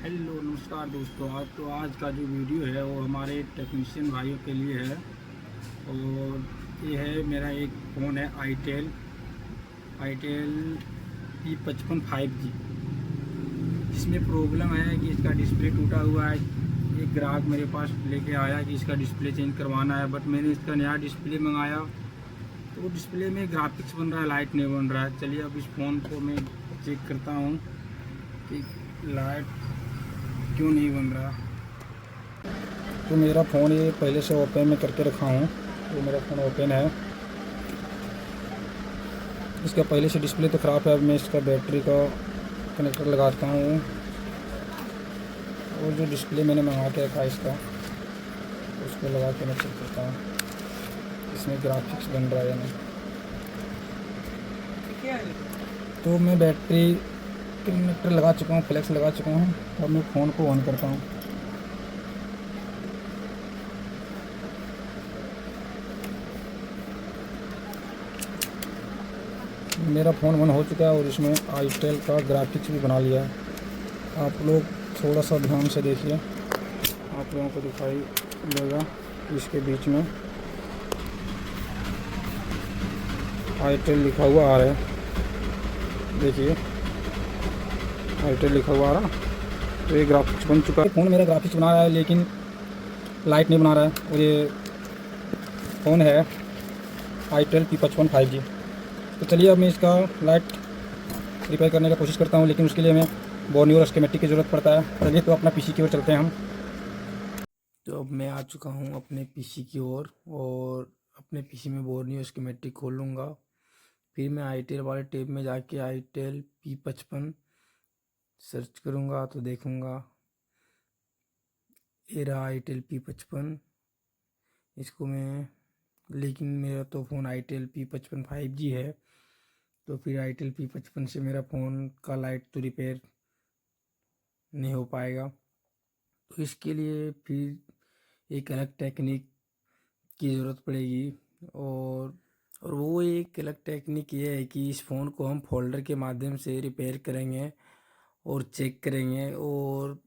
Hello नमस्कार दोस्तों। आज का जो वीडियो है वो हमारे टेक्नीशियन भाइयों के लिए है। और ये है मेरा एक फ़ोन है आईटेल P55 5G। इसमें प्रॉब्लम है कि इसका डिस्प्ले टूटा हुआ है। एक ग्राहक मेरे पास लेके आया कि इसका डिस्प्ले चेंज करवाना है, बट मैंने इसका नया डिस्प्ले मंगाया तो वो डिस्प्ले में ग्राफिक्स बन रहा है, लाइट नहीं बन रहा है। चलिए अब इस फ़ोन को मैं चेक करता हूँ कि लाइट क्यों नहीं बन रहा। तो मेरा फ़ोन ये पहले से ओपन में करके रखा हूँ। तो मेरा फ़ोन ओपन है। इसका पहले से डिस्प्ले तो ख़राब है। अब मैं इसका बैटरी का कनेक्टर लगाता हूँ और जो डिस्प्ले मैंने मंगा के रखा है इसका, उसको लगा के मैं चेक करता हूँ इसमें ग्राफिक्स बन रहा है या नहीं। तो मैं बैटरी कनेक्टर लगा चुका हूँ, फ्लैक्स लगा चुका हूँ। अब मैं फ़ोन को ऑन करता हूँ। मेरा फ़ोन ऑन हो चुका है और इसमें आईटेल का ग्राफिक्स भी बना लिया है। आप लोग थोड़ा सा ध्यान से देखिए, आप लोगों को दिखाई देगा। इसके बीच में आईटेल लिखा हुआ आ रहा है, देखिए आईटेल लिखा हुआ आ रहा। तो ये ग्राफिक्स बन चुका है। फ़ोन मेरा ग्राफिक्स बना रहा है लेकिन लाइट नहीं बना रहा है। और ये फ़ोन है आईटेल P55 5G। तो चलिए अब मैं इसका लाइट रिपेयर करने का कोशिश करता हूँ, लेकिन उसके लिए हमें बोर्नियो और स्कीमेटिक की ज़रूरत पड़ता है। चलिए तो अपना पीसी की ओर चलते हैं हम। तो अब मैं आ चुका हूँ अपने पीसी की ओर और अपने पीसी में बोर्नियो स्कीमेटिक खोलूँगा। फिर मैं आईटेल वाले टैब में जाके आईटेल P55 सर्च करूँगा तो देखूँगा ये रहा आईटेल P55। इसको मैं, लेकिन मेरा तो फ़ोन आईटेल P55 5G है, तो फिर आईटेल P55 से मेरा फ़ोन का लाइट तो रिपेयर नहीं हो पाएगा। तो इसके लिए फिर एक अलग टेक्निक की ज़रूरत पड़ेगी। और वो एक अलग टेक्निक ये है कि इस फ़ोन को हम फोल्डर के माध्यम से रिपेयर करेंगे और चेक करेंगे। और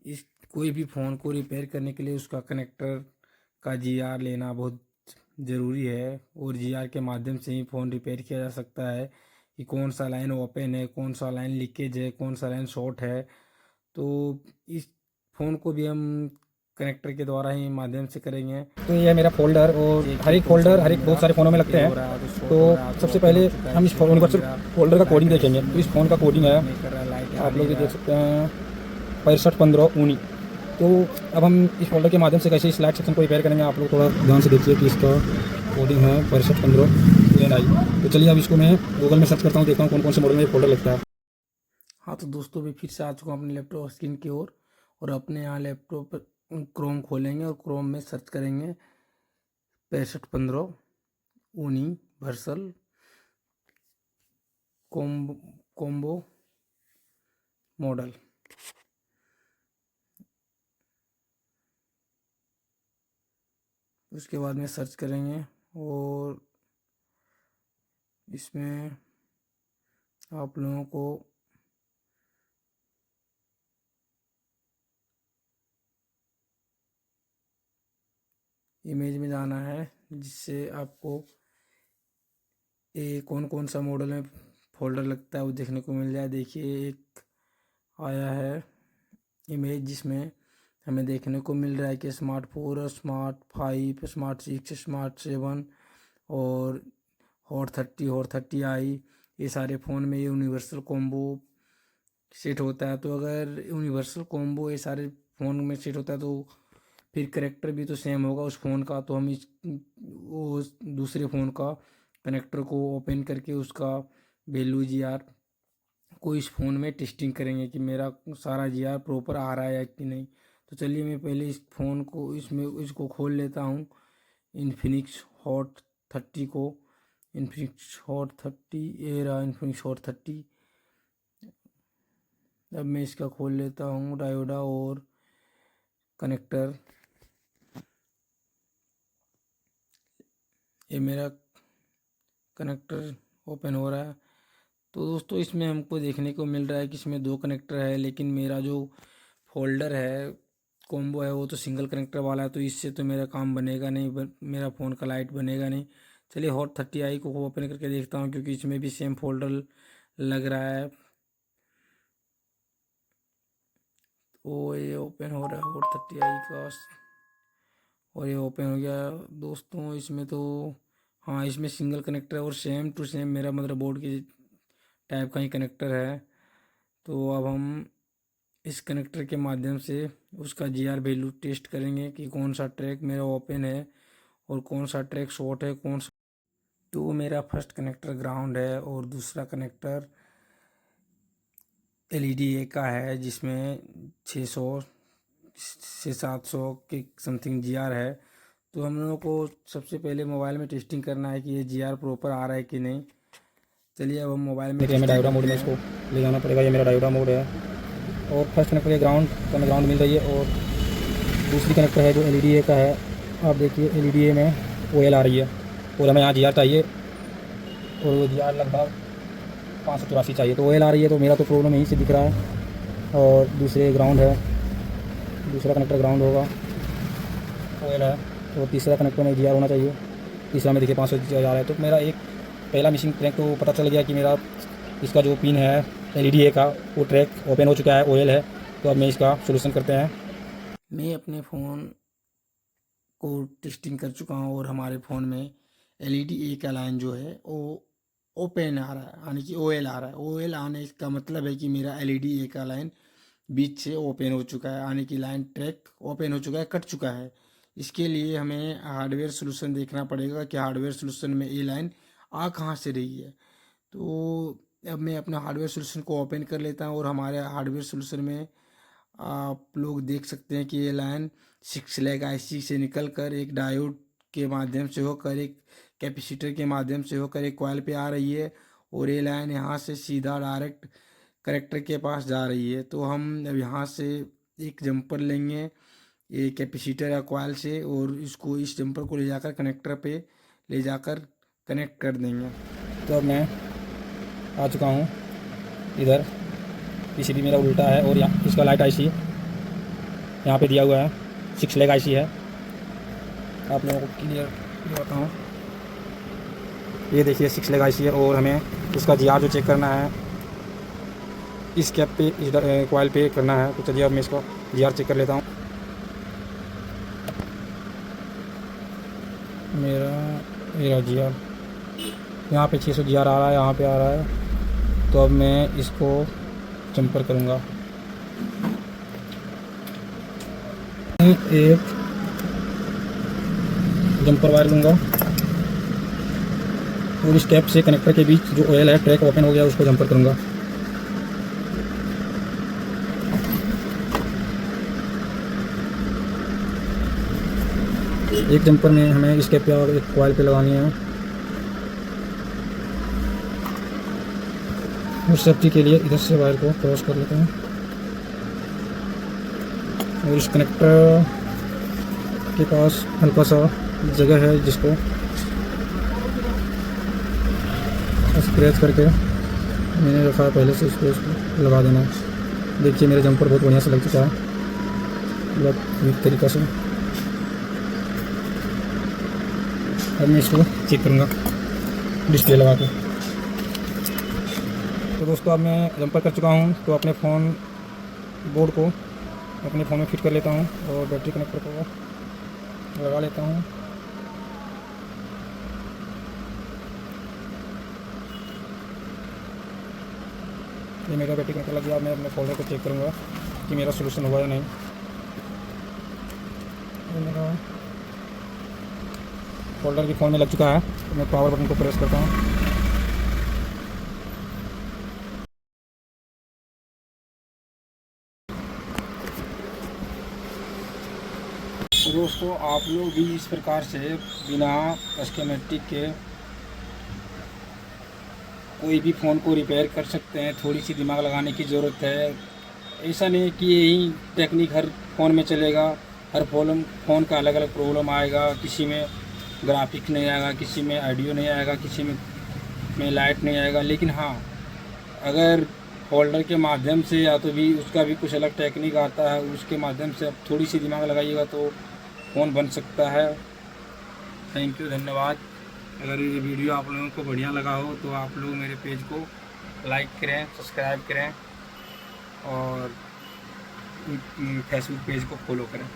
इस कोई भी फ़ोन को रिपेयर करने के लिए उसका कनेक्टर का जीआर लेना बहुत ज़रूरी है। और जीआर के माध्यम से ही फ़ोन रिपेयर किया जा सकता है कि कौन सा लाइन ओपन है, कौन सा लाइन लीकेज है, कौन सा लाइन शॉर्ट है। तो इस फ़ोन को भी हम कनेक्टर के द्वारा ही माध्यम से करेंगे। तो ये है मेरा फोल्डर, और हर एक फोल्डर हर एक बहुत सारे फ़ोनों में लगते हैं। तो सबसे पहले हम इस यूनिवर्सल फोल्डर का कोडिंग देखेंगे। तो इस फ़ोन का कोडिंग है, आप लोग भी देख सकते हैं, 6515 तो अब हम इस फोल्डर के माध्यम से कैसे इस लाइट सेक्शन को रिपेयर करेंगे, आप लोग थोड़ा ध्यान से देखिए कि इसका कोडिंग है 6515 तो चलिए अब इसको मैं गूगल में सर्च करता हूँ, देखता हूँ कौन कौन से मॉडल में ये फोल्डर लगता है। हाँ तो दोस्तों भी फिर से आ चुका हूँ अपने लैपटॉप स्क्रीन की ओर, और अपने यहाँ लैपटॉप पर क्रोम खोलेंगे और क्रोम में सर्च करेंगे 6515 यूनिवर्सल कॉम्बो मॉडल। उसके बाद में सर्च करेंगे और इसमें आप लोगों को इमेज में जाना है, जिससे आपको ये कौन कौन सा मॉडल में फोल्डर लगता है वो देखने को मिल जाए। देखिए एक आया है इमेज जिसमें हमें देखने को मिल रहा है कि स्मार्ट 4, स्मार्ट 5, स्मार्ट 6, स्मार्ट 7 और हॉट 30 ये सारे फ़ोन में ये यूनिवर्सल कॉम्बो सेट होता है। तो अगर यूनिवर्सल कॉम्बो ये सारे फ़ोन में सेट होता है तो फिर करेक्टर भी तो सेम होगा उस फ़ोन का। तो हम इस वो दूसरे फ़ोन का कनेक्टर को ओपन करके उसका वैल्यू जीआर को इस फ़ोन में टेस्टिंग करेंगे कि मेरा सारा जीआर प्रॉपर आ रहा है कि नहीं। तो चलिए मैं पहले इस फ़ोन को इसको खोल लेता हूँ, इन्फिनिक्स हॉट 30 को। इन्फिनिक्स हॉट 30 ये रहा, इन्फिनिक्स हॉट 30। अब मैं इसका खोल लेता हूँ डायोडा और कनेक्टर। ये मेरा कनेक्टर ओपन हो रहा है। तो दोस्तों इसमें हमको देखने को मिल रहा है कि इसमें 2 कनेक्टर है, लेकिन मेरा जो फ़ोल्डर है, कॉम्बो है, वो तो सिंगल कनेक्टर वाला है, तो इससे तो मेरा काम बनेगा नहीं, मेरा फ़ोन का लाइट बनेगा नहीं। चलिए हॉट 30i को ओपन करके देखता हूँ, क्योंकि इसमें भी सेम फ़ोल्डर लग रहा है। तो ये ओपन हो रहा है हॉट 30i का, और ये ओपन हो गया दोस्तों। इसमें तो हाँ, इसमें सिंगल कनेक्टर है और सेम टू सेम मेरा मदरबोर्ड की टाइप का ही कनेक्टर है। तो अब हम इस कनेक्टर के माध्यम से उसका जीआर वैल्यू टेस्ट करेंगे कि कौन सा ट्रैक मेरा ओपन है और कौन सा ट्रैक शॉर्ट है, कौन सा। तो मेरा फर्स्ट कनेक्टर ग्राउंड है और दूसरा कनेक्टर एलईडी ए का है, जिसमें 600 से 700 के समथिंग जीआर है। तो हम लोगों को सबसे पहले मोबाइल में टेस्टिंग करना है कि ये जीआर प्रॉपर आ रहा है कि नहीं। चलिए अब हम मोबाइल में देखिए हमें डायोडा मोड में इसको ले जाना पड़ेगा। ये मेरा डायोडा मोड है और फर्स्ट कनेक्टर के ग्राउंड तो हमें ग्राउंड मिल रही है, और दूसरी कनेक्टर है जो एलईडी ए का है। आप देखिए एलईडी ए में ओएल आ रही है और हमें यहाँ जीआर चाहिए, और वो जीआर लगभग 584 चाहिए। तो ओएल आ रही है, तो मेरा तो प्रॉब्लम यहीं से दिख रहा है। और दूसरे ग्राउंड है, दूसरा कनेक्टर ग्राउंड होगा, ओएल है। और तीसरा कनेक्टर में जीआर होना चाहिए, तीसरा में देखिए 500 जा रहा है। तो मेरा एक पहला मिसिंग ट्रैक तो पता चल गया कि मेरा इसका जो पिन है एलईडी ए का, वो ट्रैक ओपन हो चुका है, ओएल है। तो अब मैं इसका सोल्यूशन करते हैं। मैं अपने फ़ोन को टेस्टिंग कर चुका हूँ और हमारे फ़ोन में एलईडी ए का लाइन जो है वो ओपन आ रहा है, यानी कि ओएल आ रहा है। ओएल आने का मतलब है कि मेरा एलईडी ए का लाइन बीच से ओपन हो चुका है, यानी कि लाइन ट्रैक ओपन हो चुका है, कट चुका है। इसके लिए हमें हार्डवेयर सोल्यूशन देखना पड़ेगा कि हार्डवेयर सोल्यूशन में ये लाइन आ कहाँ से रही है। तो अब मैं अपना हार्डवेयर सोल्यूशन को ओपन कर लेता हूँ और हमारे हार्डवेयर सोल्यूशन में आप लोग देख सकते हैं कि ये लाइन 6 लेग आईसी से निकल कर एक डायोड के माध्यम से होकर एक कैपेसिटर के माध्यम से होकर एक कॉइल पे आ रही है, और ये लाइन यहाँ से सीधा डायरेक्ट कनेक्टर के पास जा रही है। तो हम अब यहाँ से एक जंपर लेंगे ये कैपेसिटर या कॉइल से, और इसको इस जंपर को ले जाकर कनेक्टर पे ले जाकर कनेक्ट कर देंगे। तो अब मैं आ चुका हूँ इधर, पीसीबी मेरा उल्टा है और यहाँ इसका लाइट आईसी यहाँ पे दिया हुआ है, 6 लेग आईसी है। आप लोगों को क्लियर बताता हूँ, ये देखिए 6 लेग आईसी है, और हमें इसका जीआर जो चेक करना है इस कैप पे, इस कॉइल पे करना है। तो चलिए अब मैं इसका जीआर चेक कर लेता हूँ। मेरा जीआर यहाँ पे 600 जीआर आ रहा है, यहाँ पे आ रहा है। तो अब मैं इसको जंपर करूँगा, एक जंपर वायर लूँगा और इस कैप से कनेक्टर के बीच जो ऑयल है ट्रैक ओपन हो गया उसको जंपर करूँगा। एक जंपर में हमें इस कैप पे और एक कॉइल पे लगानी है, और सेफ्टी के लिए इधर से वायर को क्रॉस कर लेते हैं। और इस कनेक्टर के पास हल्का सा जगह है जिसको स्क्रैच करके मैंने रखा है पहले से, इसको लगा देना। देखिए मेरा जंपर बहुत बढ़िया से लग चुका है, बहुत नीट तरीक़ा से। अब मैं इसको चेक करूँगा डिस्प्ले लगा के। तो दोस्तों अब मैं जंपर कर चुका हूँ, तो अपने फ़ोन बोर्ड को अपने फ़ोन में फिट कर लेता हूँ और बैटरी कनेक्टर को लगा लेता हूँ। ये मेरा बैटरी कनेक्टर लग गया। मैं अपने फोल्डर को चेक करूँगा कि मेरा सोल्यूशन हुआ या नहीं। मेरा फोल्डर भी फ़ोन में लग चुका है, तो मैं पावर बटन को प्रेस करता हूँ। दोस्तों आप लोग भी इस प्रकार से बिना स्कीमेटिक के कोई भी फ़ोन को रिपेयर कर सकते हैं। थोड़ी सी दिमाग लगाने की ज़रूरत है। ऐसा नहीं कि यही टेक्निक हर फ़ोन में चलेगा, हर फ़ोन का अलग अलग प्रॉब्लम आएगा। किसी में ग्राफिक्स नहीं आएगा, किसी में ऑडियो नहीं आएगा, किसी में लाइट नहीं आएगा। लेकिन हाँ, अगर होल्डर के माध्यम से या तो भी उसका भी कुछ अलग टेक्निक आता है, उसके माध्यम से आप थोड़ी सी दिमाग लगाइएगा तो फ़ोन बन सकता है। थैंक यू, धन्यवाद। अगर ये वीडियो आप लोगों को बढ़िया लगा हो तो आप लोग मेरे पेज को लाइक करें, सब्सक्राइब करें और फेसबुक पेज को फॉलो करें।